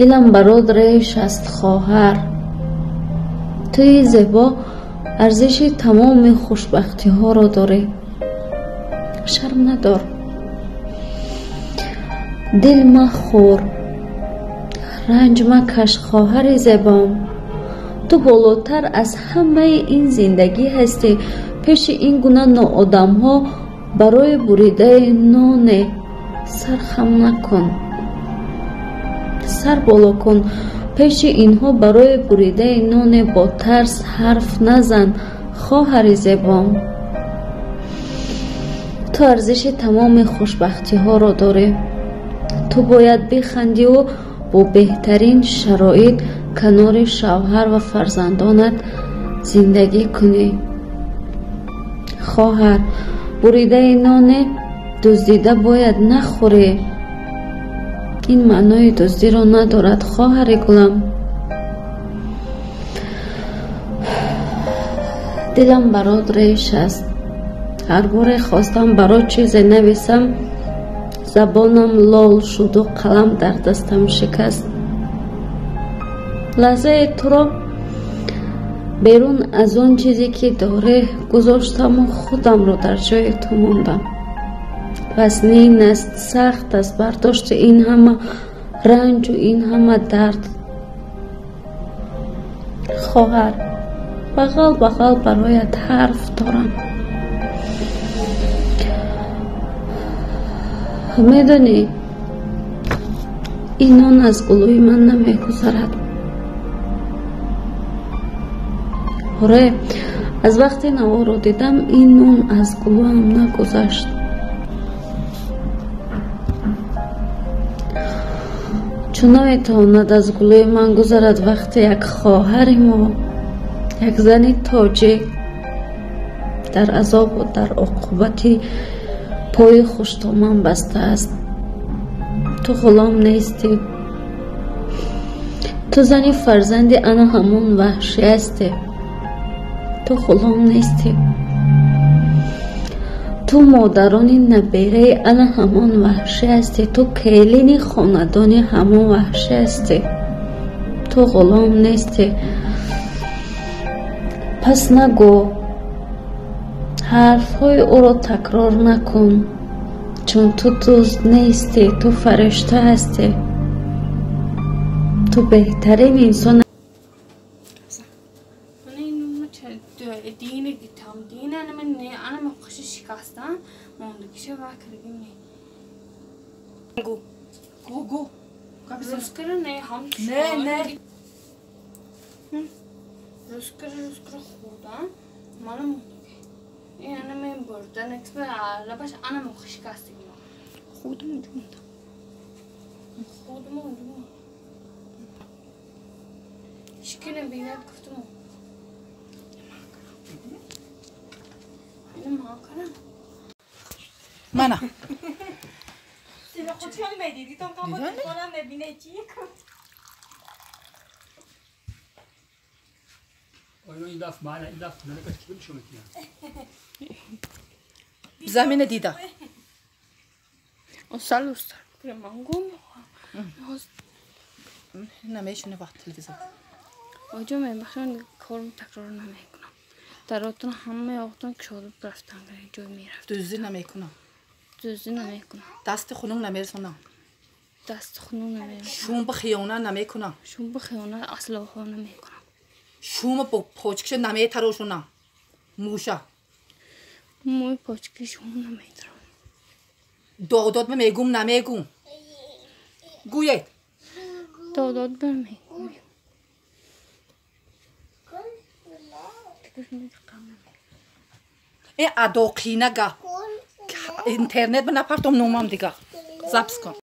دلم برات ریش است خواهر. توی زیبا ارزش تمام خوشبختی ها را داری. شرم ندار. دل مخور، رنج مکش خواهر زیبام. تو بالاتر از همه این زندگی هستی. پیش این گونه ناآدم ها برای بریده نان سر خم نکن. سر بالا کن. پیش اینها برای بریده نان با ترس حرف نزن خواهر زیبام. تو ارزش تمام خوشبختی ها را داری. تو باید بخندی و با بهترین شرایط کنار شوهر و فرزندانت زندگی کنی. خواهر، بریده نان دزدیده باید نخوری. این معنای دزدی را ندارد خواهر گلم. دلم برات ریش است. هر بار خواستم برات چیزی نویسم زبانم لال شد و قلم در دستم شکست. لحظه تو را بیرون از اون چیزی که داره گذاشتم و خودم رو در جای تو موندم. وزنین است، سخت است برداشت این همه رنج و این همه درد. خواهر، بغل بغل برایت حرف دارم. میدونی این نان از گلوی من نمیگذرد. آره، از وقتی نوا رو دیدم این نان از گلویم نگذشت. چون نمیتواند از گلوی من گذرد وقتی یک خواهر ما، یک زن تاجی در عذاب و در عقوبتی پای خوشتامن بسته است. تو غلام نیستی. تو زنی فرزندی انا همون وحشی هستی. تو غلام نیستی. تو مادرانی نبیره انا همون وحشی هستی. تو کلینی خاندانی همون وحشی هستی. تو غلام نیستی. پس نگو، حرفهای او را تکرار نکن. چون تو دزد نیستی. تو فرشته هستی. تو بهترین انسان. دینه گیتام دینه انا مخشی شکستم موندگیشه واکرگیم نی گو روزکره نه هم نه روزکره خودم مالا موندگی این انا من بردن اکسپر لباش انا مخشی شکستیم خودم اونجا شکنه بیند گفتم منم سینا خود خیلی میدیدی تو کام بود کنم نبینه چی این دفت معنا این دفت من کاش کیم شو میکنم زمین دیده اصلا دوست دارم مانگو نمیشونه وقت تلویزیون آجا من بخشم کارم تکرار نمیکنم. در آتون همه آقتان کشاده برفتن جای میرفت. دزدی نمیکنم. دست خونم نمیرسونم. شوم به خیانت نمیکنم. اصلا خون نمیکنم. شوم با پاچکش نمیتروشونم. موشا. موی پاچکش شوم نمیترم. دادات به میگم نمیگم. گوید. دادات به میگم. این اداقینه گه اینترنت به نپرتم نومم دیگه زبس کن